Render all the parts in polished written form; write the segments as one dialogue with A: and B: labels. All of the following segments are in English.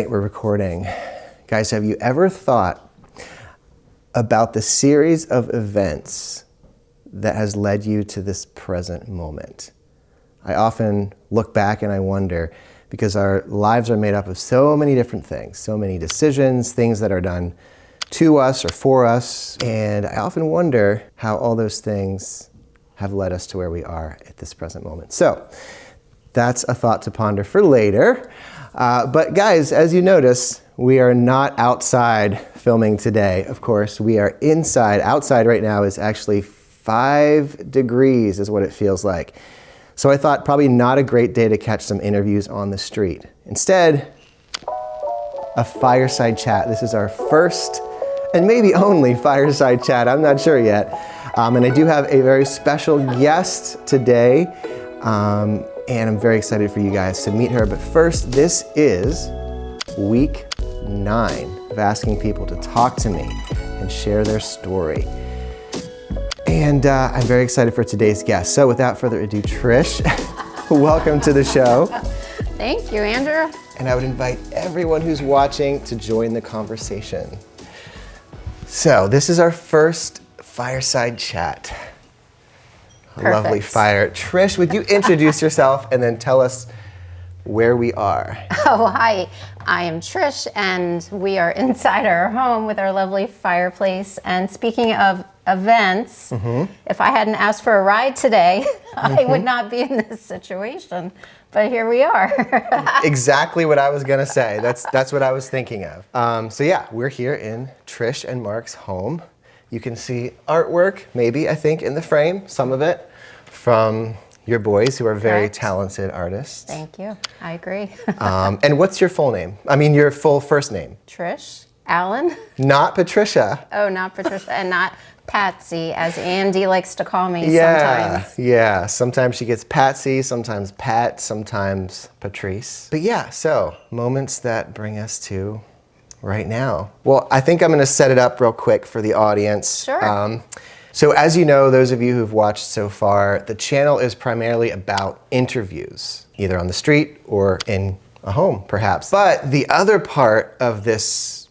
A: right, we're recording. Guys, have you ever thought about the series of events that has led you to this present moment? I often look back and I wonder, because our lives are made up of so many different things, so many decisions, things that are done to us or for us, and I often wonder how all those things have led us to where we are at this present moment. So that's a thought to ponder for later. But guys, as you notice, we are not outside filming today. Of course, we are inside. Outside right now is actually 5 degrees is what it feels like. So I thought probably not a great day to catch some interviews on the street. Instead, a fireside chat. This is our first and maybe only fireside chat. I'm not sure yet. And I do have a very special guest today. And I'm very excited for you guys to meet her. But first, this is week 9 of asking people to talk to me and share their story. And I'm very excited for today's guest. So without further ado, Trish, welcome to the show.
B: Thank you, Andrew.
A: And I would invite everyone who's watching to join the conversation. So this is our first fireside chat.
B: Perfect.
A: Lovely fire. Trish, would you introduce yourself and then tell us where we are?
B: Oh, hi. I am Trish, and we are inside our home with our lovely fireplace. And speaking of events, if I hadn't asked for a ride today, I would not be in this situation. But here we are.
A: Exactly what I was going to say. That's what I was thinking of. So yeah, we're here in Trish and Mark's home. You can see artwork, maybe, I think, in the frame, some of it, from your boys, who are very talented artists.
B: Thank you. I agree.
A: And what's your full name? I mean, your full first name.
B: Trish Allen.
A: Not Patricia.
B: Oh, not Patricia, and not Patsy, as Andy likes to call me sometimes.
A: Yeah. Sometimes she gets Patsy, sometimes Pat, sometimes Patrice. But yeah, so moments that bring us to right now. Well, I think I'm going to set it up real quick for the audience.
B: Sure.
A: So as you know, those of you who've watched so far, the channel is primarily about interviews, either on the street or in a home, perhaps. But the other part of this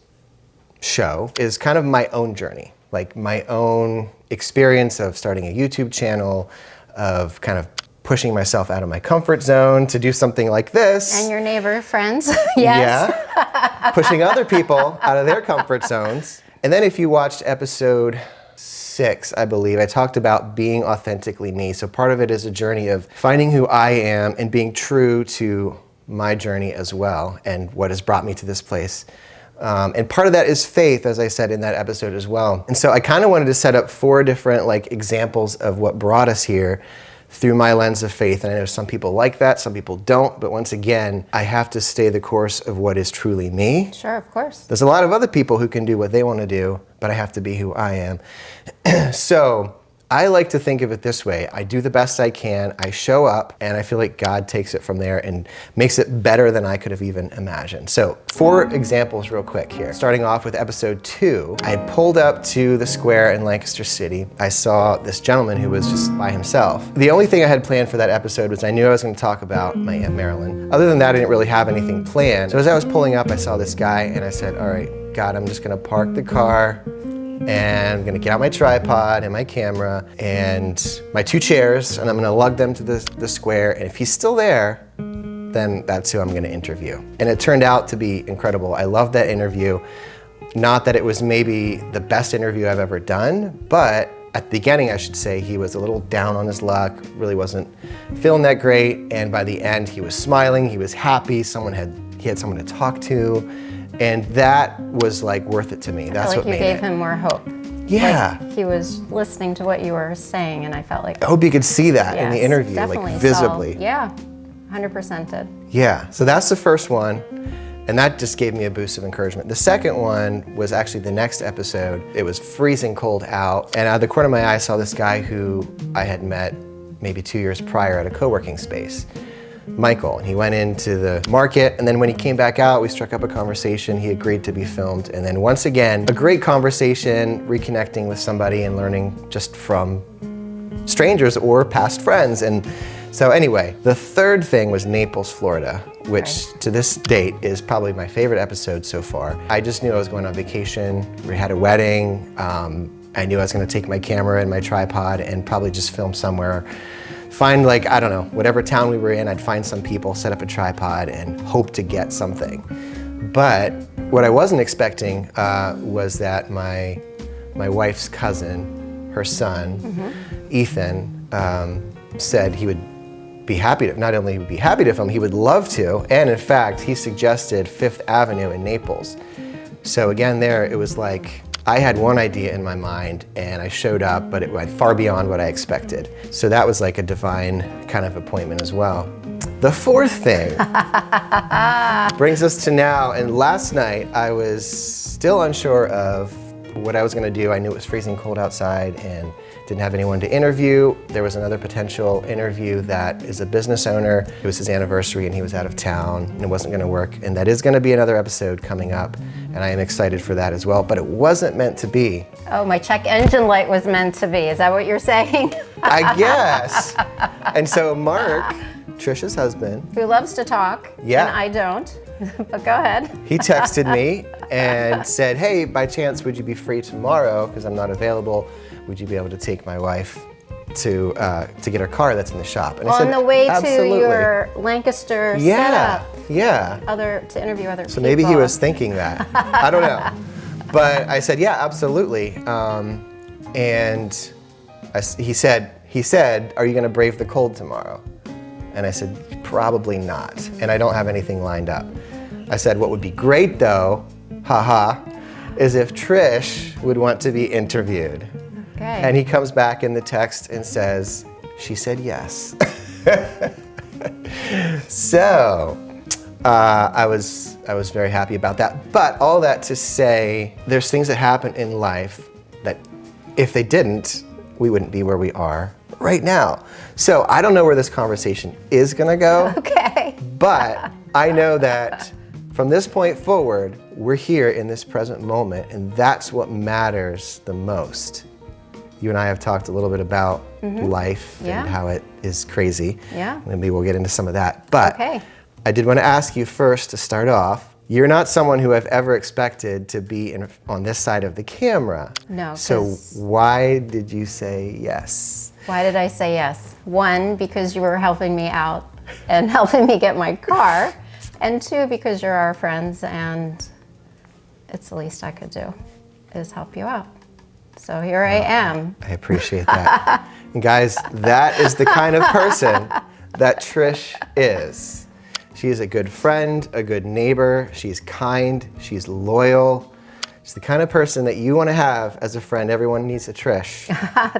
A: show is kind of my own journey, like my own experience of starting a YouTube channel, of kind of pushing myself out of my comfort zone to do something like this.
B: And your neighbor friends, yes.
A: Yeah, pushing other people out of their comfort zones. And then if you watched episode 6, I believe, I talked about being authentically me. So part of it is a journey of finding who I am and being true to my journey as well, and what has brought me to this place. And part of that is faith, as I said in that episode as well. And so I kind of wanted to set up 4 different examples of what brought us here through my lens of faith. And I know some people like that, some people don't, but once again, I have to stay the course of what is truly me.
B: Sure, of course.
A: There's a lot of other people who can do what they want to do, but I have to be who I am. So I like to think of it this way. I do the best I can, I show up, and I feel like God takes it from there and makes it better than I could have even imagined. So 4 examples real quick here. Starting off with episode 2, I pulled up to the square in Lancaster City. I saw this gentleman who was just by himself. The only thing I had planned for that episode was I knew I was going to talk about my Aunt Marilyn. Other than that, I didn't really have anything planned. So as I was pulling up, I saw this guy, and I said, all right, God, I'm just going to park the car, and I'm gonna get out my tripod and my camera and my 2 chairs, and I'm gonna lug them to the square, and if he's still there, then that's who I'm gonna interview. And it turned out to be incredible. I loved that interview. Not that it was maybe the best interview I've ever done, but at the beginning, I should say, he was a little down on his luck, really wasn't feeling that great, and by the end, he was smiling, he was happy, he had someone to talk to, and that was worth it to me. That's what made it.
B: You gave him more hope.
A: Yeah.
B: He was listening to what you were saying, and I felt like...
A: I hope you could see that in the interview, visibly.
B: So, yeah, 100% did.
A: Yeah, so that's the first one, and that just gave me a boost of encouragement. The second one was actually the next episode. It was freezing cold out, and out of the corner of my eye, I saw this guy who I had met maybe 2 years prior at a co-working space. Michael, and he went into the market, and then when he came back out, we struck up a conversation. He agreed to be filmed, and then once again, a great conversation, reconnecting with somebody and learning just from strangers or past friends. And so anyway, the third thing was Naples, Florida. which to this date is probably my favorite episode so far. I just knew I was going on vacation. We had a wedding. I knew I was going to take my camera and my tripod and probably just film somewhere. Find like, I don't know, whatever town we were in, I'd find some people, set up a tripod and hope to get something. But what I wasn't expecting was that my wife's cousin, her son, Ethan, said he would be happy to, not only be happy to film, he would love to, and in fact, he suggested Fifth Avenue in Naples. So again there, it was like, I had one idea in my mind and I showed up, but it went far beyond what I expected. So that was like a divine kind of appointment as well. The fourth thing brings us to now, and last night I was still unsure of what I was gonna do. I knew it was freezing cold outside and didn't have anyone to interview. There was another potential interview that is a business owner. It was his anniversary and he was out of town and it wasn't gonna work. And that is gonna be another episode coming up and I am excited for that as well, but it wasn't meant to be.
B: Oh, my check engine light was meant to be. Is that what you're saying?
A: I guess. And so Mark, Trish's husband,
B: who loves to talk,
A: yeah,
B: and I don't, but go ahead.
A: He texted me and said, hey, by chance, would you be free tomorrow? Because I'm not available. Would you be able to take my wife to get her car that's in the shop? And I said,
B: on the way
A: absolutely.
B: To your Lancaster setup.
A: Yeah.
B: To interview other people.
A: So maybe he was thinking that. I don't know. But I said, yeah, absolutely. He said, are you going to brave the cold tomorrow? And I said, probably not. And I don't have anything lined up. I said, what would be great though, haha, is if Trish would want to be interviewed.
B: Okay.
A: And he comes back in the text and says, she said yes. So I was very happy about that. But all that to say, there's things that happen in life that if they didn't, we wouldn't be where we are right now. So I don't know where this conversation is gonna go.
B: Okay.
A: But I know that from this point forward, we're here in this present moment, and that's what matters the most. You and I have talked a little bit about life and how it is crazy.
B: Yeah.
A: Maybe we'll get into some of that. But
B: okay.
A: I did want to ask you first to start off. You're not someone who I've ever expected to be on this side of the camera.
B: No.
A: So why did you say yes?
B: Why did I say yes? One, because you were helping me out and helping me get my car. And two, because you're our friends and it's the least I could do is help you out. So here I am.
A: I appreciate that. And guys, that is the kind of person that Trish is. She is a good friend, a good neighbor. She's kind, she's loyal. She's the kind of person that you want to have as a friend. Everyone needs a Trish.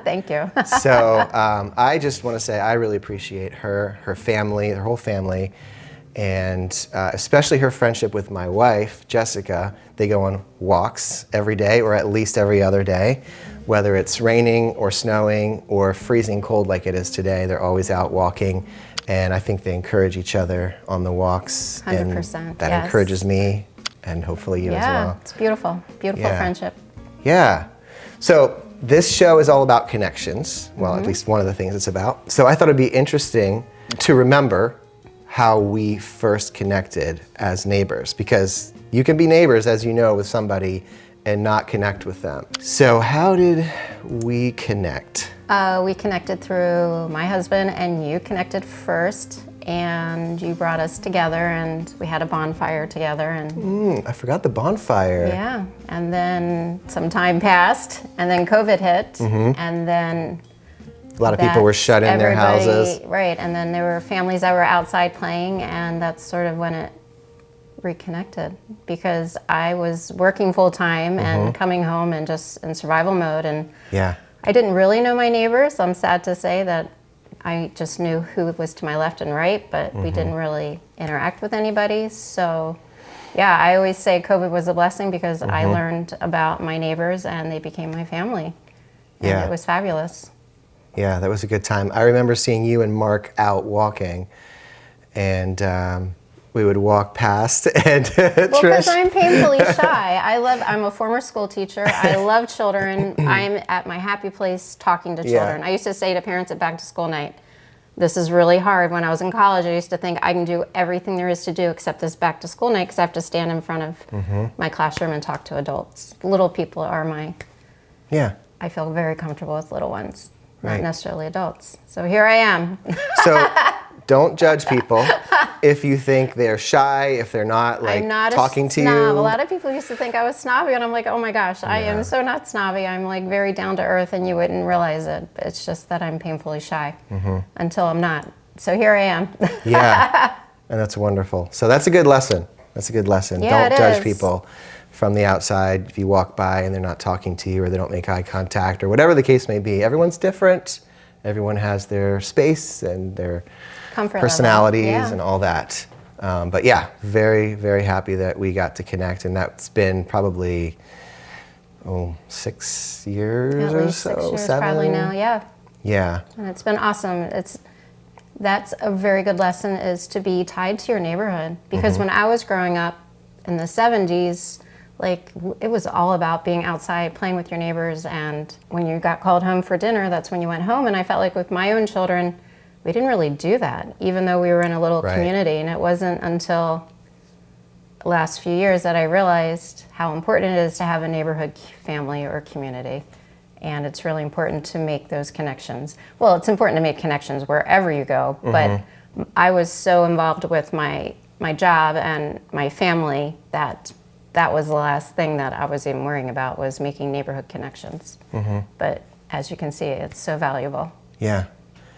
B: Thank you.
A: So I just want to say I really appreciate her, her family, her whole family, and especially her friendship with my wife, Jessica. They go on walks every day or at least every other day. Whether it's raining or snowing or freezing cold like it is today, they're always out walking. And I think they encourage each other on the walks.
B: 100%,
A: and that encourages me and hopefully you as well.
B: Yeah, it's beautiful. Beautiful friendship.
A: Yeah. So this show is all about connections. Well, at least one of the things it's about. So I thought it'd be interesting to remember how we first connected as neighbors, because you can be neighbors, as you know, with somebody and not connect with them. So how did we connect?
B: We connected through my husband, and you connected first, and you brought us together, and we had a bonfire together. And
A: I forgot the bonfire.
B: yeah, and then some time passed, and then COVID hit, and then
A: a lot of people were shut in their houses.
B: Right, and then there were families that were outside playing, and that's sort of when it reconnected, because I was working full time and coming home and just in survival mode, and
A: yeah.
B: I didn't really know my neighbors. I'm sad to say that I just knew who was to my left and right, but we didn't really interact with anybody. So yeah, I always say COVID was a blessing because I learned about my neighbors and they became my family. And it was fabulous.
A: Yeah, that was a good time. I remember seeing you and Mark out walking, and we would walk past, and
B: Well,
A: Trish.
B: because I'm painfully shy. I'm a former school teacher. I love children. I'm at my happy place talking to children. I used to say to parents at back to school night, this is really hard. When I was in college, I used to think I can do everything there is to do except this back to school night because I have to stand in front of my classroom and talk to adults. Little people are I feel very comfortable with little ones, not necessarily adults. So here I am.
A: So don't judge people if you think they're shy, if they're not like
B: I'm not
A: talking
B: a
A: to
B: snob.
A: you.
B: A lot of people used to think I was snobby, and I'm like, oh my gosh, I am so not snobby. I'm like very down to earth, and you wouldn't realize it. It's just that I'm painfully shy until I'm not. So here I am.
A: Yeah, and that's wonderful. So that's a good lesson. That's a good lesson.
B: Yeah,
A: Don't judge
B: is.
A: people from the outside if you walk by and they're not talking to you or they don't make eye contact or whatever the case may be. Everyone's different. Everyone has their space and their
B: Comfort
A: personalities
B: level.
A: and all that. But yeah, very, very happy that we got to connect, and that's been probably 6 years
B: At
A: or
B: least
A: so,
B: 6 years
A: 7.
B: probably now, yeah.
A: Yeah.
B: And it's been awesome. That's a very good lesson, is to be tied to your neighborhood. Because when I was growing up in the 70s, like it was all about being outside, playing with your neighbors, and when you got called home for dinner, that's when you went home. And I felt like with my own children, we didn't really do that, even though we were in a little community. And it wasn't until the last few years that I realized how important it is to have a neighborhood family or community. And it's really important to make those connections. Well, it's important to make connections wherever you go, but I was so involved with my job and my family that was the last thing that I was even worrying about, was making neighborhood connections. But as you can see, it's so valuable.
A: Yeah.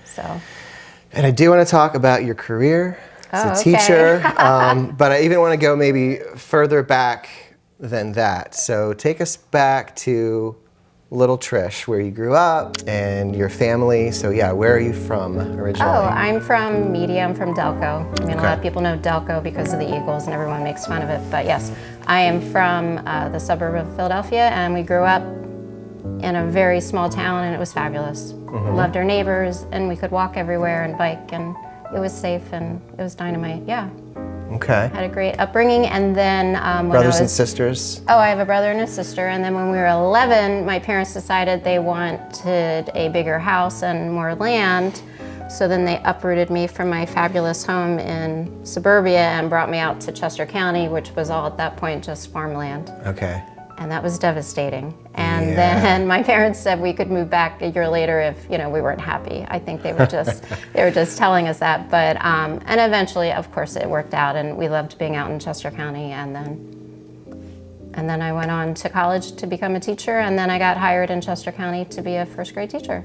B: So.
A: And I do want to talk about your career as a teacher, but I even want to go maybe further back than that. So take us back to little Trish, where you grew up and your family. So yeah, where are you from originally?
B: Oh, I'm from Media. I'm from Delco. I mean, a lot of people know Delco because of the Eagles, and everyone makes fun of it. But yes, I am from the suburb of Philadelphia, and we grew up in a very small town, and it was fabulous. Loved our neighbors, and we could walk everywhere and bike, and it was safe, and it was dynamite. Yeah.
A: Okay.
B: Had a great upbringing, and then when
A: Brothers and sisters?
B: Oh, I have a brother and a sister, and then when we were 11, my parents decided they wanted a bigger house and more land, so then they uprooted me from my fabulous home in suburbia and brought me out to Chester County, which was all at that point just farmland.
A: Okay.
B: And that was devastating. And then my parents said we could move back a year later if, we weren't happy. I think they were just telling us that. But and eventually, of course, it worked out, and we loved being out in Chester County. And then I went on to college to become a teacher, and then I got hired in Chester County to be a first grade teacher.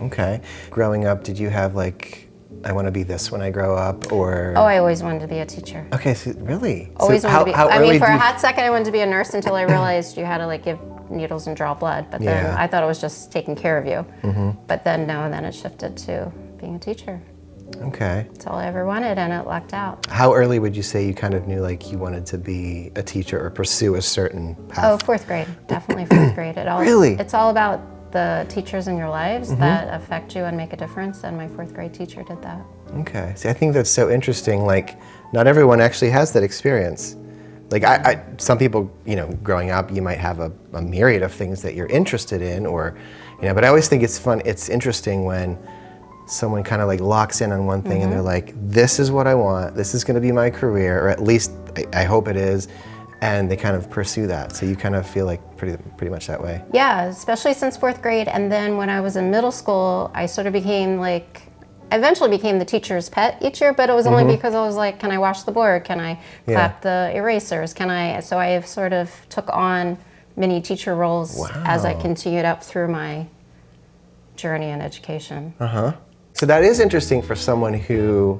A: Okay. Growing up, did you have like, I want to be this when I grow up, or?
B: Oh, I always wanted to be a teacher.
A: Okay, so really?
B: Always
A: so
B: wanted to be. I mean, for a
A: you...
B: hot second, I wanted to be a nurse until I realized you had to like give needles and draw blood. But then I thought it was just taking care of you. But then no, then it shifted to being a teacher.
A: Okay.
B: That's all I ever wanted, and it lucked out.
A: How early would you say you kind of knew like you wanted to be a teacher or pursue a certain path?
B: Oh, fourth grade, definitely fourth grade.
A: Really?
B: It's all about the teachers in your lives that affect you and make a difference, and my fourth grade teacher did that.
A: Okay. See, I think that's so interesting. Like, not everyone actually has that experience. Like, some people, growing up, you might have a myriad of things that you're interested in, or, but I always think it's fun. It's interesting when someone kind of like locks in on one thing and they're like, this is what I want. This is going to be my career, or at least I hope it is. And they kind of pursue that. So you kind of feel like pretty much that way.
B: Yeah, especially since fourth grade. And then when I was in middle school, I sort of became like, I eventually became the teacher's pet each year, but it was only because I was like, can I wash the board? Can I clap the erasers? So I sort of took on many teacher roles as I continued up through my journey in education.
A: So that is interesting for someone who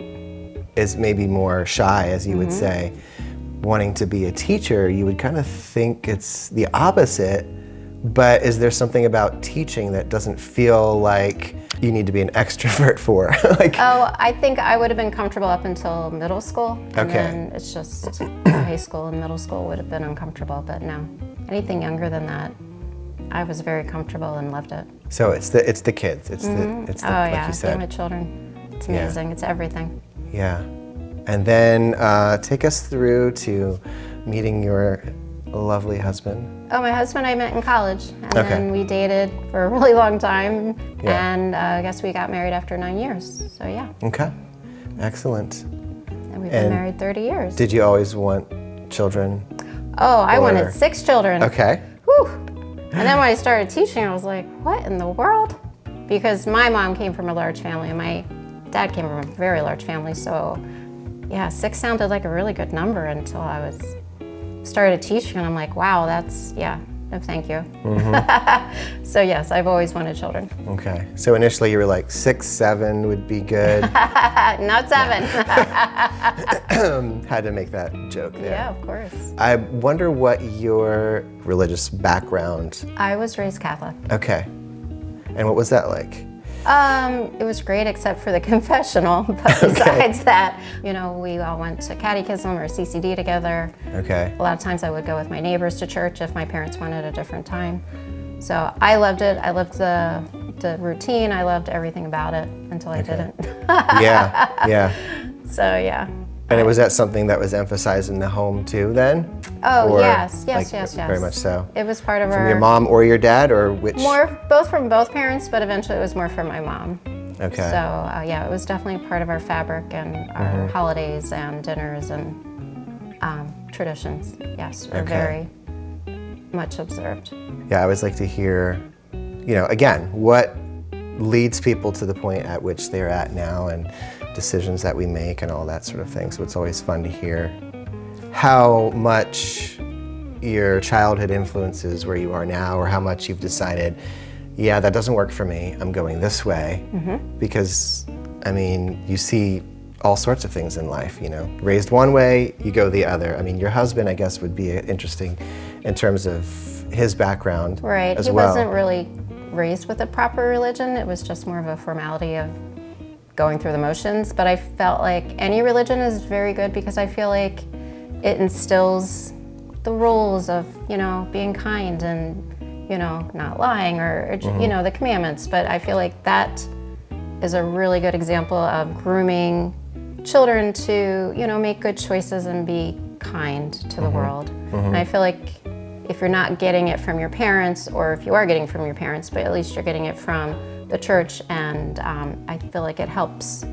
A: is maybe more shy, as you would say, wanting to be a teacher. You would kind of think it's the opposite, but is there something about teaching that doesn't feel like you need to be an extrovert for?
B: I think I would have been comfortable up until middle school, and then it's just high school and middle school would have been uncomfortable, but no. Anything younger than that, I was very comfortable and loved it.
A: So it's the kids, it's the like you said.
B: Being with children, it's amazing, it's everything.
A: Yeah. And then take us through to meeting your lovely husband?
B: Oh, my husband I met in college, and
A: Okay.
B: then we dated for a really long time,
A: Yeah.
B: and I guess we got married after 9 years. So yeah,
A: Okay, excellent.
B: and we've been
A: And
B: married 30 years.
A: Did you always want children?
B: Oh, I
A: or-
B: wanted 6 children.
A: Okay.
B: Whew. And then when I started teaching, I was like, what in the world? Because my mom came from a large family, and my dad came from a very large family. So yeah, 6 sounded like a really good number until I started teaching, and I'm like, wow, no thank you. So yes, I've always wanted children.
A: Okay. So initially you were like 6, 7 would be good.
B: Not 7.
A: Had to make that joke there.
B: Yeah, of course.
A: I wonder what your religious background.
B: I was raised Catholic.
A: Okay. And what was that like?
B: It was great except for the confessional, but besides that, we all went to catechism or CCD together.
A: Okay.
B: A lot of times I would go with my neighbors to church if my parents wanted a different time. So I loved it. I loved the routine. I loved everything about it until I didn't.
A: Yeah.
B: So yeah.
A: And was that something that was emphasized in the home too then?
B: Oh,
A: Or,
B: yes.
A: Very much so.
B: It was part of
A: From your mom or your dad, or which?
B: both from both parents, but eventually it was more from my mom.
A: Okay.
B: So it was definitely part of our fabric and our holidays and dinners and traditions. Yes, were very much observed.
A: Yeah, I always like to hear, again, what leads people to the point at which they're at now and decisions that we make and all that sort of thing. So it's always fun to hear how much your childhood influences where you are now, or how much you've decided, yeah, that doesn't work for me, I'm going this way. Because, you see all sorts of things in life, Raised one way, you go the other. Your husband, I guess, would be interesting in terms of his background
B: Right.
A: as
B: He
A: well.
B: wasn't really raised with a proper religion. It was just more of a formality of going through the motions. But I felt like any religion is very good because I feel like it instills the rules of, being kind and, not lying or, the commandments. But I feel like that is a really good example of grooming children to, make good choices and be kind to the world. And I feel like if you're not getting it from your parents, or if you are getting it from your parents, but at least you're getting it from the church, and I feel like it helps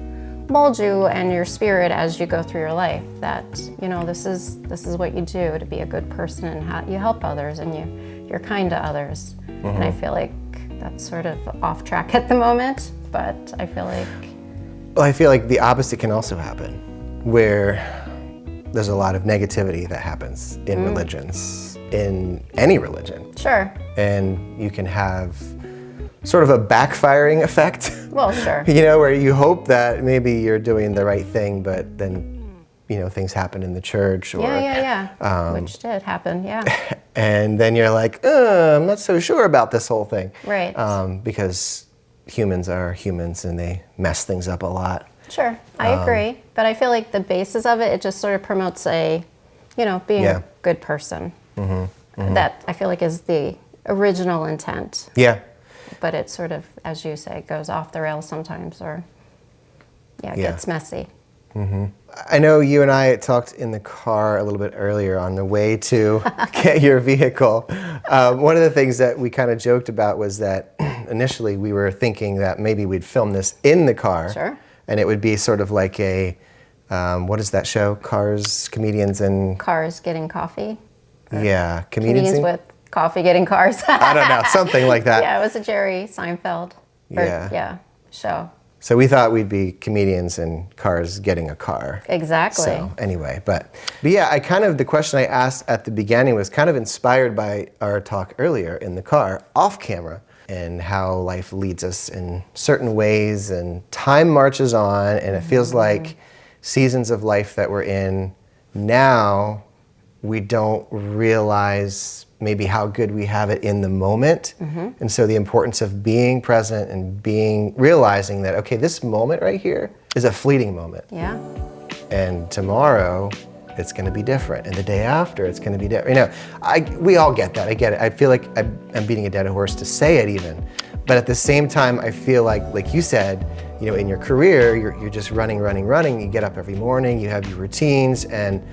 B: mold you and your spirit as you go through your life, that this is what you do to be a good person, and how you help others and you're kind to others. And I feel like that's sort of off track at the moment, but I feel like
A: Well, I feel like the opposite can also happen, where there's a lot of negativity that happens in religions, in any religion.
B: sure.
A: And you can have sort of a backfiring effect,
B: Well, sure.
A: where you hope that maybe you're doing the right thing, but then, things happen in the church, or
B: Yeah. Which did happen, yeah.
A: and then you're like, I'm not so sure about this whole thing.
B: Right.
A: Because humans are humans and they mess things up a lot.
B: Sure, I agree. But I feel like the basis of it just sort of promotes being
A: Yeah.
B: a good person. That I feel like is the original intent.
A: Yeah.
B: But it sort of, as you say, goes off the rails sometimes, or gets messy.
A: I know you and I talked in the car a little bit earlier on the way to get your vehicle. One of the things that we kind of joked about was that initially we were thinking that maybe we'd film this in the car.
B: Sure.
A: And it would be sort of like a, what is that show? Comedians and...
B: Cars getting coffee.
A: Yeah,
B: Comedians with coffee getting cars.
A: I don't know, something like that.
B: Yeah, it was a Jerry Seinfeld. Show.
A: So we thought we'd be comedians in cars getting a car.
B: Exactly.
A: So anyway, but yeah, the question I asked at the beginning was kind of inspired by our talk earlier in the car, off camera, and how life leads us in certain ways, and time marches on, and it feels like seasons of life that we're in now, we don't realize maybe how good we have it in the moment. And so the importance of being present and realizing that, okay, this moment right here is a fleeting moment.
B: Yeah.
A: And tomorrow it's going to be different. And the day after it's going to be different. We all get that. I get it. I feel like I'm beating a dead horse to say it even. But at the same time, I feel like you said, in your career, you're just running. You get up every morning, you have your routines, and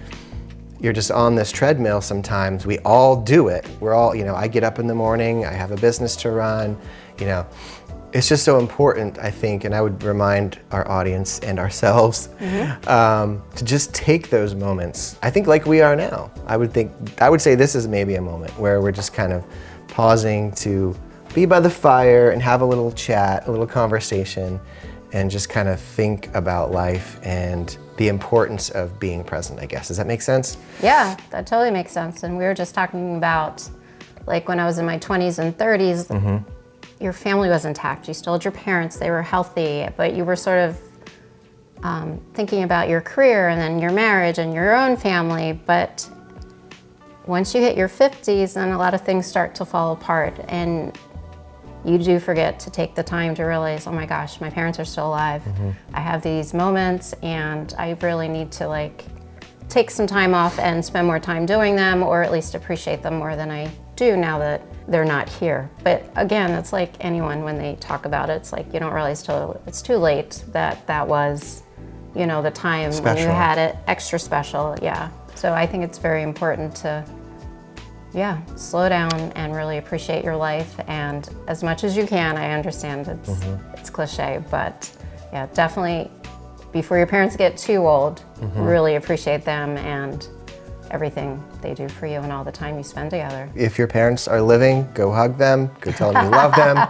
A: you're just on this treadmill sometimes. We all do it. We're all, I get up in the morning, I have a business to run, It's just so important, I think, and I would remind our audience and ourselves to just take those moments. I think like we are now. I would say this is maybe a moment where we're just kind of pausing to be by the fire and have a little chat, a little conversation, and just kind of think about life and the importance of being present, I guess. Does that make sense?
B: Yeah, that totally makes sense. And we were just talking about, like, when I was in my 20s and 30s, your family was intact. You still had your parents, they were healthy, but you were sort of thinking about your career and then your marriage and your own family. But once you hit your 50s, then a lot of things start to fall apart, and you do forget to take the time to realize, oh my gosh, my parents are still alive. I have these moments and I really need to take some time off and spend more time doing them, or at least appreciate them more than I do now that they're not here. But again, it's like anyone, when they talk about it, it's like you don't realize till it's too late that was, the time when you had it extra special. Yeah. So I think it's very important to, slow down and really appreciate your life. And as much as you can, I understand it's cliche, but yeah, definitely before your parents get too old, really appreciate them and everything they do for you and all the time you spend together.
A: If your parents are living, go hug them, go tell them you love them.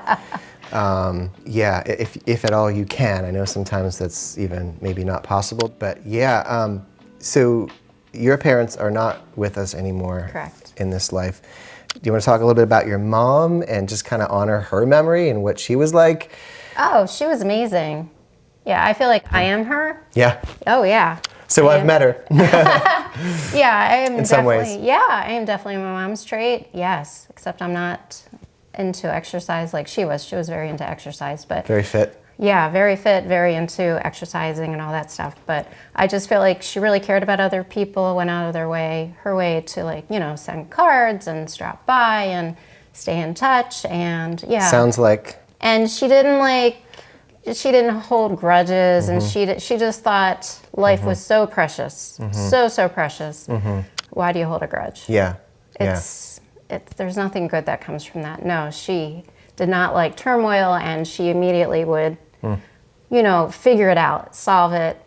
A: If at all you can. I know sometimes that's even maybe not possible, but so your parents are not with us anymore.
B: Correct.
A: In this life. Do you want to talk a little bit about your mom and just kind of honor her memory and what she was like?
B: Oh, she was amazing. Yeah, I feel like I am her.
A: Yeah.
B: Oh, yeah.
A: So I've met her.
B: Yeah, I am
A: in some ways.
B: Yeah, I am definitely my mom's trait. Yes, except I'm not into exercise like she was. She was very into exercise, but
A: very fit.
B: Yeah, very fit, very into exercising and all that stuff. But I just feel like she really cared about other people, went out of her way to send cards and stop by and stay in touch, and yeah.
A: Sounds like.
B: And she didn't hold grudges, and she just thought life was so precious, so precious. Why do you hold a grudge?
A: Yeah.
B: There's nothing good that comes from that. No, she did not like turmoil, and she immediately would, figure it out, solve it,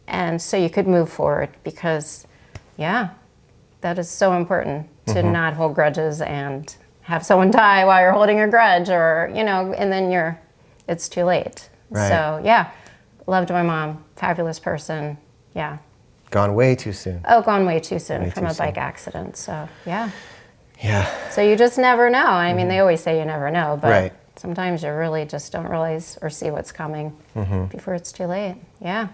B: and so you could move forward, because, that is so important to not hold grudges and have someone die while you're holding a grudge, or, and then it's too late.
A: Right.
B: So, loved my mom, fabulous person,
A: Gone way too soon.
B: Oh, gone way too soon from a bike accident, so,
A: Yeah.
B: So you just never know. I mean, they always say you never know, but
A: right.
B: Sometimes you really just don't realize or see what's coming before it's too late. Yeah.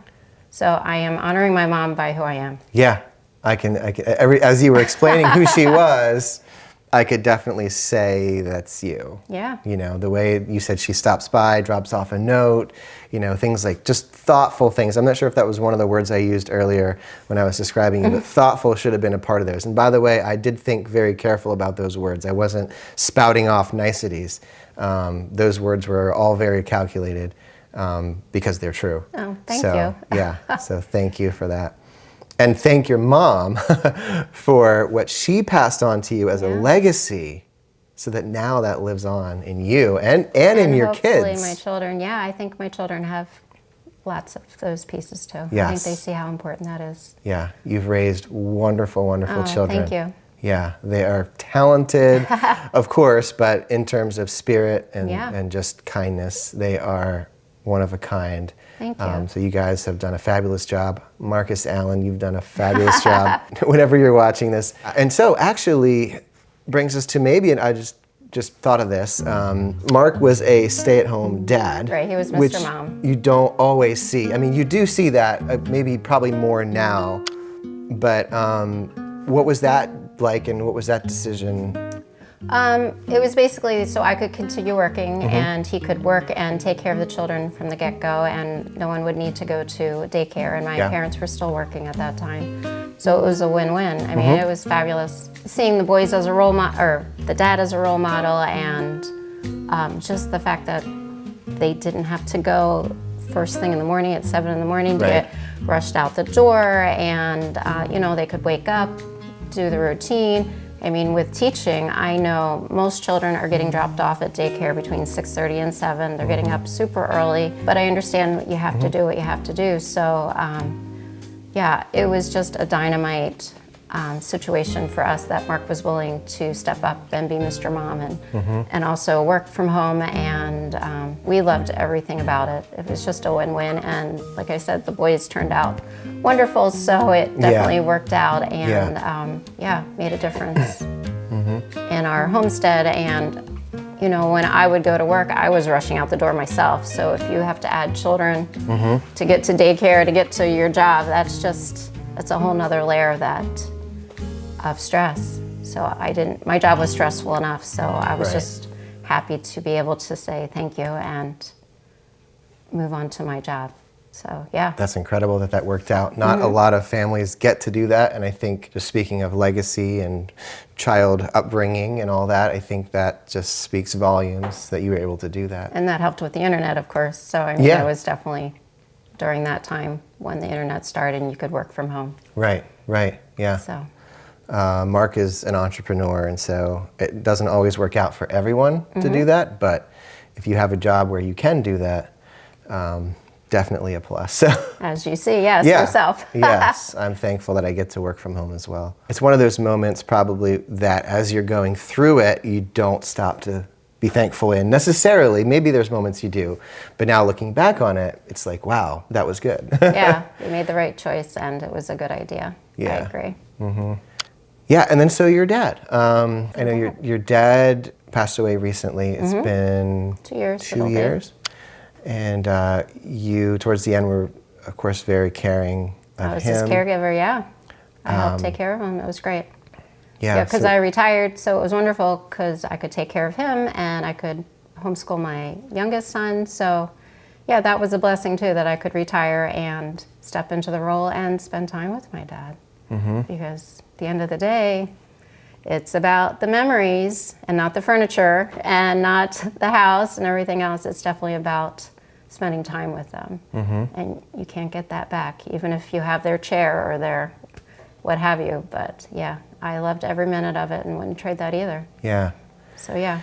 B: So I am honoring my mom by who I am.
A: Yeah. I can as you were explaining who she was, I could definitely say that's you.
B: Yeah.
A: The way you said she stops by, drops off a note, things like just thoughtful things. I'm not sure if that was one of the words I used earlier when I was describing you, but thoughtful should have been a part of those. And by the way, I did think very careful about those words. I wasn't spouting off niceties. Those words were all very calculated because they're true.
B: Oh, thank you.
A: Yeah, so thank you for that. And thank your mom for what she passed on to you as a legacy, so that now that lives on in you and in your kids.
B: Hopefully my children, I think my children have lots of those pieces too.
A: Yes.
B: I think they see how important that is.
A: Yeah, you've raised wonderful, wonderful children.
B: Thank you.
A: Yeah, they are talented, of course, but in terms of spirit and just kindness, they are one of a kind.
B: Thank you.
A: So you guys have done a fabulous job. Marcus Allen, you've done a fabulous job whenever you're watching this. And so actually brings us to maybe, and I just thought of this, Mark was a stay-at-home dad.
B: Right, he was Mr.
A: Which
B: Mom.
A: you don't always see. I mean, you do see that, probably more now, but what was that like, and what was that decision?
B: It was basically so I could continue working and he could work and take care of the children from the get-go, and no one would need to go to daycare, and my parents were still working at that time. So it was a win-win. I mean, it was fabulous. Seeing the boys as a role model, or the dad as a role model, and just the fact that they didn't have to go first thing in the morning at 7 in the morning to get rushed out the door, and they could wake up, do the routine. I mean, with teaching, I know most children are getting dropped off at daycare between 6:30 and 7. They're getting up super early, but I understand you have to do what you have to do. So, it was just a dynamite situation for us that Mark was willing to step up and be Mr. Mom and also work from home, and we loved everything about it. It was just a win-win, and like I said, the boys turned out wonderful, so it definitely worked out, and made a difference in our homestead. And when I would go to work, I was rushing out the door myself. So if you have to add children to get to daycare, to get to your job, that's a whole nother layer of stress. So my job was stressful enough, so I was just happy to be able to say thank you and move on to my job. So, yeah.
A: That's incredible that worked out. Not a lot of families get to do that, and I think, just speaking of legacy and child upbringing and all that, I think that just speaks volumes that you were able to do that.
B: And that helped with the internet, of course. So, I mean, it was definitely during that time when the internet started and you could work from home.
A: Right, yeah.
B: So.
A: Mark is an entrepreneur, and so it doesn't always work out for everyone to do that, but if you have a job where you can do that, definitely a plus. So,
B: as you see, yourself.
A: Yes, I'm thankful that I get to work from home as well. It's one of those moments probably that as you're going through it, you don't stop to be thankful in necessarily. Maybe there's moments you do, but now looking back on it, it's like, wow, that was good.
B: Yeah, we made the right choice, and it was a good idea.
A: Yeah.
B: I agree.
A: Yeah, and then so your dad. I know your dad passed away recently. It's been
B: 2 years.
A: 2 years. And you, towards the end, were, of course, very caring of him.
B: I was his caregiver, yeah. I helped take care of him. It was great.
A: Yeah,
B: because I retired, so it was wonderful because I could take care of him and I could homeschool my youngest son. So, yeah, that was a blessing, too, that I could retire and step into the role and spend time with my dad. Because at the end of the day, it's about the memories and not the furniture and not the house and everything else. It's definitely about spending time with them. And you can't get that back, even if you have their chair or their what have you. But yeah, I loved every minute of it and wouldn't trade that either.
A: Yeah.
B: So yeah.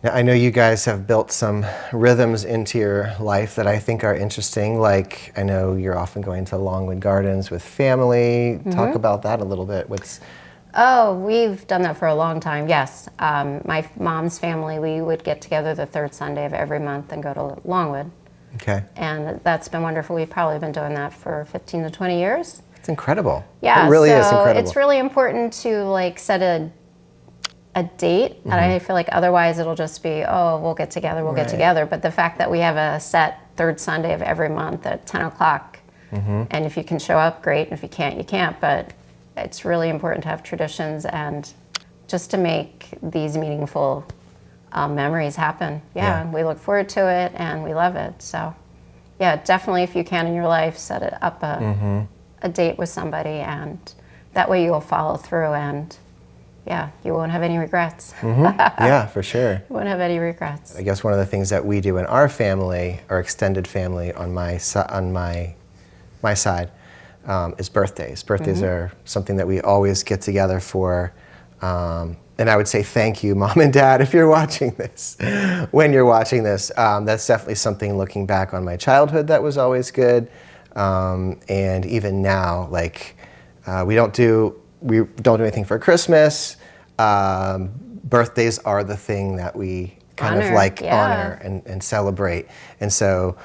A: Now, I know you guys have built some rhythms into your life that I think are interesting. Like, I know you're often going to Longwood Gardens with family. Talk about that a little bit.
B: Oh, we've done that for a long time, yes. My mom's family, we would get together the third Sunday of every month and go to Longwood.
A: Okay.
B: And that's been wonderful. We've probably been doing that for 15 to 20 years.
A: It's incredible.
B: Yeah,
A: it really is incredible.
B: It's really important to set a date, and I feel like otherwise it'll just be, oh, we'll get together. But the fact that we have a set third Sunday of every month at 10 o'clock, and if you can show up, great, and if you can't, you can't. But it's really important to have traditions and just to make these meaningful memories happen. Yeah, we look forward to it and we love it. So yeah, definitely if you can in your life, set it up a date with somebody, and that way you'll follow through and yeah, you won't have any regrets.
A: Yeah, for sure.
B: You won't have any regrets.
A: I guess one of the things that we do in our family, our extended family on my side, is birthdays. Birthdays are something that we always get together for. And I would say thank you, Mom and Dad, if you're watching this. When you're watching this, that's definitely something, looking back on my childhood, that was always good. And even now, we don't do anything for Christmas. Birthdays are the thing that we kind of honor and celebrate. And so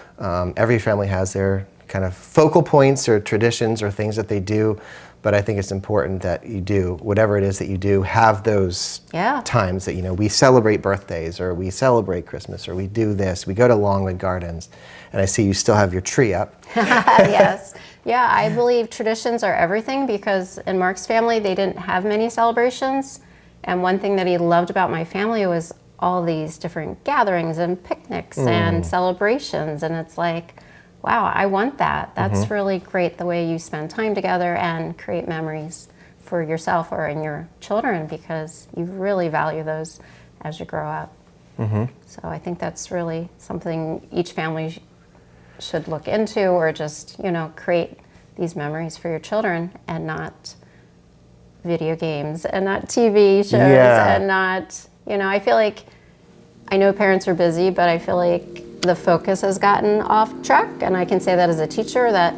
A: every family has their kind of focal points or traditions or things that they do. But I think it's important that you do, whatever it is that you do, have those times that, we celebrate birthdays, or we celebrate Christmas, or we do this. We go to Longwood Gardens. And I see you still have your tree up.
B: Yes. Yeah, I believe traditions are everything, because in Mark's family, they didn't have many celebrations. And one thing that he loved about my family was all these different gatherings and picnics and celebrations. And it's like, wow, I want that. That's really great, the way you spend time together and create memories for yourself or in your children, because you really value those as you grow up. So I think that's really something each family should look into, or just, create these memories for your children, and not video games and not TV shows and not, I feel like, I know parents are busy, but I feel like the focus has gotten off track. And I can say that as a teacher, that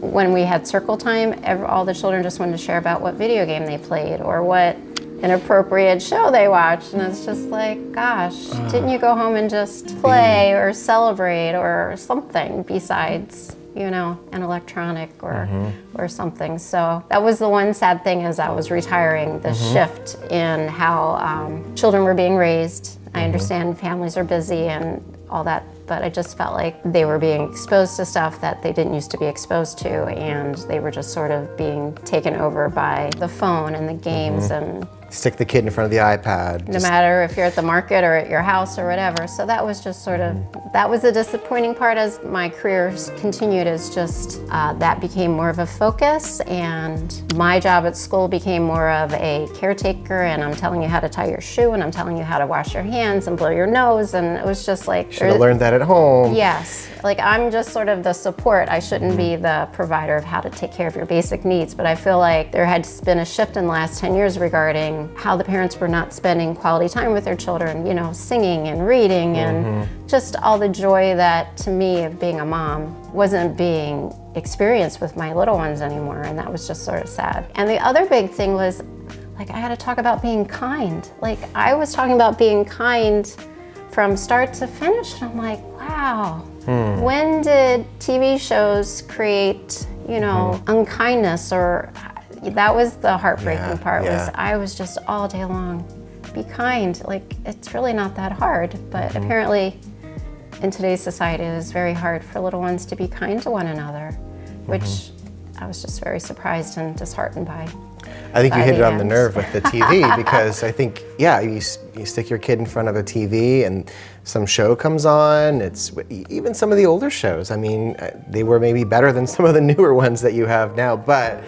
B: when we had circle time, all the children just wanted to share about what video game they played or what inappropriate show they watched. And it's just like, gosh, didn't you go home and just play or celebrate or something besides, an electronic or something. So that was the one sad thing as I was retiring, the shift in how children were being raised. I understand families are busy and all that, but I just felt like they were being exposed to stuff that they didn't used to be exposed to, and they were just sort of being taken over by the phone and the games and
A: stick the kid in front of the iPad.
B: No matter if you're at the market or at your house or whatever. So that was just sort of, that was the disappointing part as my career continued, is just that became more of a focus, and my job at school became more of a caretaker, and I'm telling you how to tie your shoe, and I'm telling you how to wash your hands and blow your nose, and it was just like...
A: Should have learned that at home.
B: Yes. Like, I'm just sort of the support. I shouldn't be the provider of how to take care of your basic needs, but I feel like there had been a shift in the last 10 years regarding how the parents were not spending quality time with their children, singing and reading and just all the joy that, to me, of being a mom wasn't being experienced with my little ones anymore, and that was just sort of sad. And the other big thing was, like, I had to talk about being kind. Like, I was talking about being kind from start to finish, and I'm like, wow, when did TV shows create, unkindness? Or that was the heartbreaking part. Was I was just all day long, be kind. Like, it's really not that hard, but apparently in today's society it is very hard for little ones to be kind to one another, which I was just very surprised and disheartened by.
A: I think you hit it on the nerve with the TV, because I think, you stick your kid in front of a TV and some show comes on. It's even some of the older shows. I mean, they were maybe better than some of the newer ones that you have now, but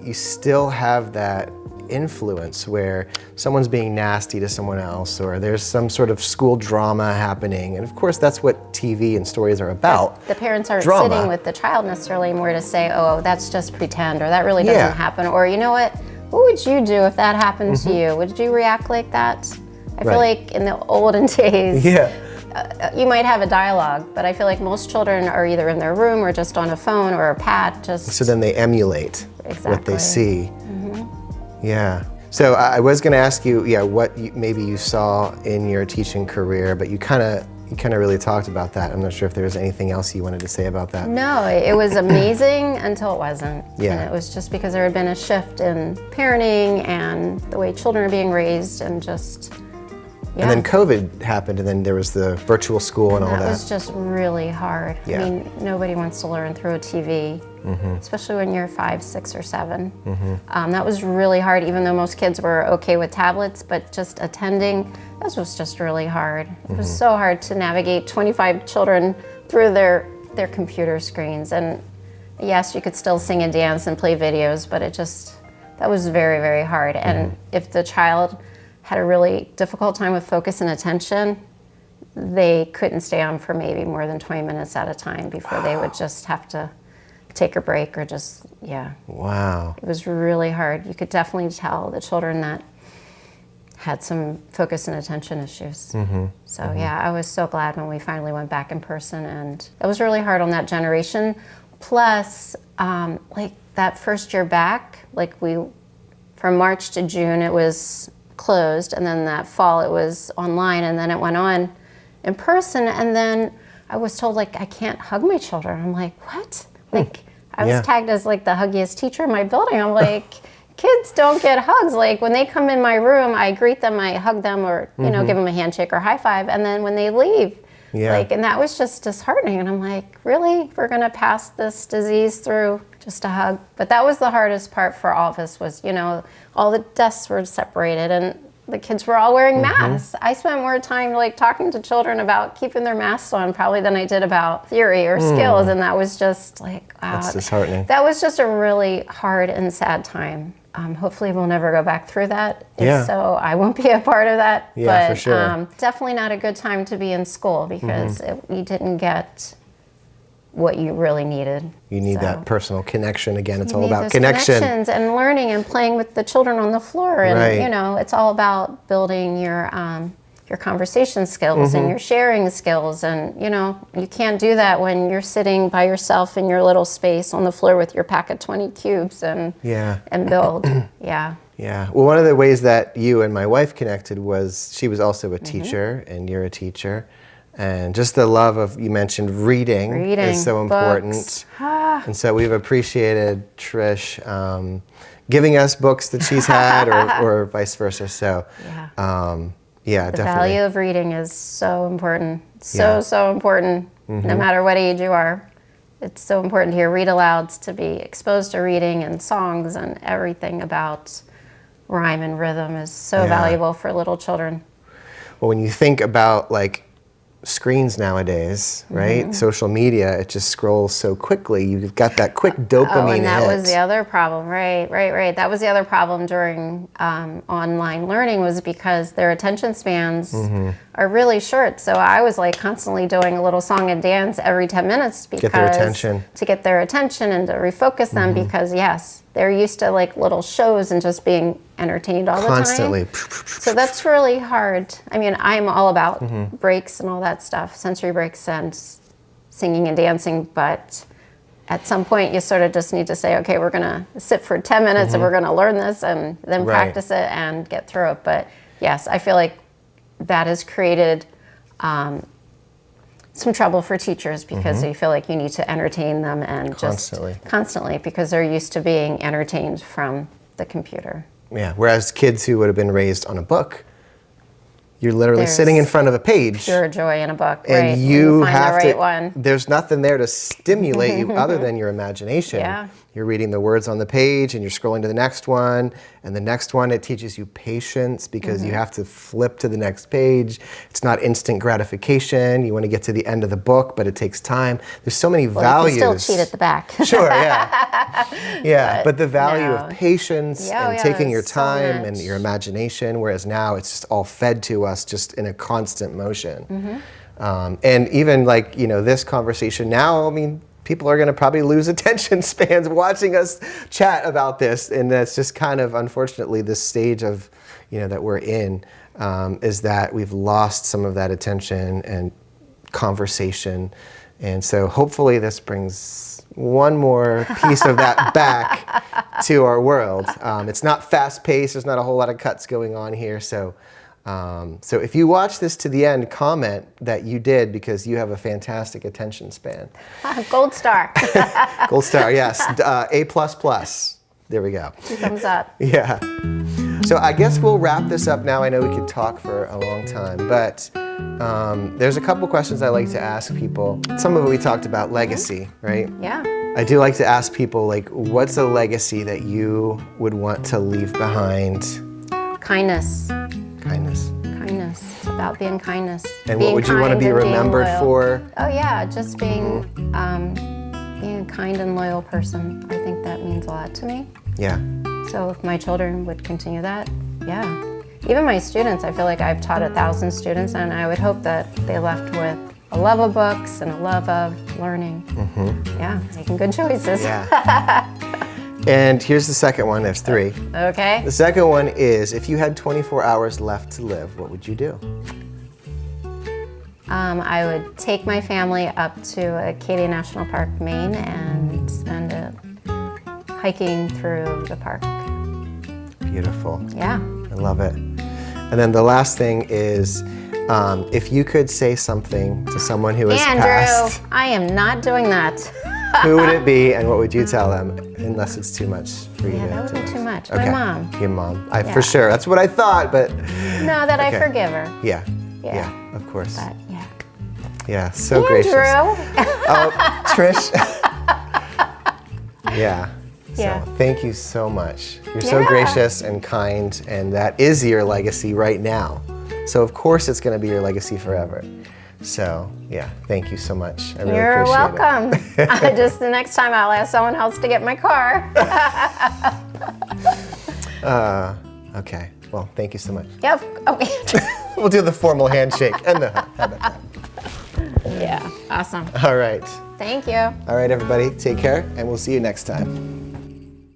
A: you still have that influence where someone's being nasty to someone else, or there's some sort of school drama happening. And of course, that's what TV and stories are about.
B: The parents aren't
A: drama.
B: Sitting with the child necessarily more to say, oh, that's just pretend, or that really doesn't happen. Or, you know what would you do if that happened to you? Would you react like that? I feel like in the olden days, you might have a dialogue, but I feel like most children are either in their room or just on a phone or a pad. So
A: then they emulate what they see. Yeah. So I was going to ask you, what maybe you saw in your teaching career, but you kind of really talked about that. I'm not sure if there was anything else you wanted to say about that.
B: No, it was amazing until it wasn't.
A: Yeah.
B: And it was just because there had been a shift in parenting and the way children are being raised, and just,
A: And then COVID happened, and then there was the virtual school and all that.
B: That was just really hard.
A: Yeah.
B: I mean, nobody wants to learn through a TV, especially when you're 5, 6, or 7. That was really hard, even though most kids were okay with tablets, but just attending, this was just really hard. It was so hard to navigate 25 children through their computer screens. And yes, you could still sing and dance and play videos, but that was very, very hard. And if the child had a really difficult time with focus and attention, they couldn't stay on for maybe more than 20 minutes at a time before they would just have to take a break or just,
A: Wow.
B: It was really hard. You could definitely tell the children that had some focus and attention issues. So I was so glad when we finally went back in person, and it was really hard on that generation. Plus, like that first year back, from March to June, it was closed, and then that fall it was online, and then it went on in person, and then I was told, like, I can't hug my children. I'm like, what? Like, I was tagged as like the huggiest teacher in my building. I'm like, kids don't get hugs. Like, when they come in my room, I greet them, I hug them, or give them a handshake or high five, and then when they leave, and that was just disheartening. And I'm like, really? We're gonna pass this disease through just a hug? But that was the hardest part for all of us, was, all the desks were separated and the kids were all wearing masks. I spent more time talking to children about keeping their masks on probably than I did about theory or skills. And that was just like, wow.
A: That's disheartening.
B: That was just a really hard and sad time. Hopefully we'll never go back through that. If so, I won't be a part of that.
A: Yeah,
B: but
A: for sure.
B: Definitely not a good time to be in school, because we didn't get what you really needed.
A: You need
B: So,
A: that personal connection. Again, it's
B: you
A: all
B: need
A: about
B: those
A: connection.
B: connections and learning and playing with the children on the floor. And,
A: Right.
B: you know, it's all about building your conversation skills and your sharing skills. And, you know, you can't do that when you're sitting by yourself in your little space on the floor with your pack of 20 cubes and build. Yeah.
A: Yeah. Well, one of the ways that you and my wife connected was she was also a teacher, and you're a teacher. And just the love of, you mentioned reading is so important.
B: Books.
A: And so we've appreciated Trish giving us books that she's had or vice versa. So,
B: Yeah. The
A: definitely.
B: value of reading is so important.
A: Yeah.
B: So important, no matter what age you are. It's so important to hear read alouds, to be exposed to reading and songs and everything about rhyme and rhythm is so valuable for little children.
A: Well, when you think about like screens nowadays, right? Social media, it just scrolls so quickly. You've got that quick dopamine
B: and that
A: hit.
B: was the other problem, right. That was the other problem during online learning, was because their attention spans are really short. So I was like constantly doing a little song and dance every 10 minutes because
A: Get their attention.
B: to get their attention and to refocus them, because yes, they're used to like little shows and just being entertained all
A: Constantly.
B: the time. So that's really hard. I mean, I'm all about breaks and all that stuff, sensory breaks and singing and dancing, but at some point you sort of just need to say, okay, we're gonna sit for 10 minutes and we're gonna learn this and then practice it and get through it. But yes, I feel like that has created some trouble for teachers, because they feel like you need to entertain them and constantly, because they're used to being entertained from the computer.
A: Yeah, whereas kids who would have been raised on a book, you're literally sitting in front of a page.
B: Pure joy in a book,
A: and
B: right?
A: you
B: find
A: have
B: the right
A: to,
B: one.
A: There's nothing there to stimulate you other than your imagination.
B: Yeah.
A: You're reading the words on the page and you're scrolling to the next one, and the next one, it teaches you patience because you have to flip to the next page. It's not instant gratification. You want to get to the end of the book, but it takes time. There's so many values.
B: You can still cheat at the back.
A: Sure, yeah. But the value of patience and taking your
B: so
A: time and
B: much.
A: your imagination, whereas now it's just all fed to us just in a constant motion. And even like, you know, this conversation now, I mean, people are going to probably lose attention spans watching us chat about this. And that's just kind of, unfortunately, this stage of, you know, that we're in, is that we've lost some of that attention and conversation. And so hopefully this brings one more piece of that back to our world. It's not fast paced. There's not a whole lot of cuts going on here. So if you watch this to the end, comment that you did, because you have a fantastic attention span.
B: Gold star.
A: Gold star, yes. A++. There we go.
B: 2 thumbs up.
A: Yeah. So I guess we'll wrap this up now. I know we could talk for a long time, but there's a couple questions I like to ask people. Some of it we talked about, legacy, right?
B: Yeah.
A: I do like to ask people, like, what's a legacy that you would want to leave behind?
B: Kindness.
A: Kindness.
B: It's about being kindness.
A: And
B: being
A: what would you want to
B: kind
A: be
B: and being
A: remembered
B: loyal.
A: for?
B: Oh yeah, just being being a kind and loyal person. I think that means a lot to me.
A: Yeah.
B: So if my children would continue that, yeah. Even my students, I feel like I've taught 1,000 students, and I would hope that they left with a love of books and a love of learning. Yeah, making good choices.
A: Yeah. And here's the second one. There's 3.
B: Okay.
A: The second one is, if you had 24 hours left to live, what would you do?
B: I would take my family up to Acadia National Park, Maine, and spend it hiking through the park.
A: Beautiful.
B: Yeah.
A: I love it. And then the last thing is, if you could say something to someone who has passed,
B: Andrew, I am not doing that.
A: who would it be, and what would you tell them? Unless it's too much for you
B: Yeah,
A: to
B: that would be
A: to-
B: too much.
A: Okay.
B: My mom.
A: Your mom.
B: Yeah.
A: For sure. That's what I thought, but
B: No, that
A: Okay.
B: I forgive her.
A: yeah.
B: Yeah.
A: Yeah, of course.
B: But yeah.
A: Yeah, so gracious.
B: Andrew.
A: Oh, Trish. Yeah. So
B: Yeah.
A: thank you so much. You're so
B: Yeah.
A: gracious and kind, and that is your legacy right now. So of course it's going to be your legacy forever. So yeah, thank you so much. I really
B: You're
A: appreciate
B: welcome. Just the next time I'll ask someone else to get my car.
A: it. Okay. Well, thank you so much.
B: Yep. Okay.
A: We'll do the formal handshake and the hug. How about that?
B: Yeah. Awesome.
A: All right.
B: Thank you.
A: All right, everybody, take care, and we'll see you next time.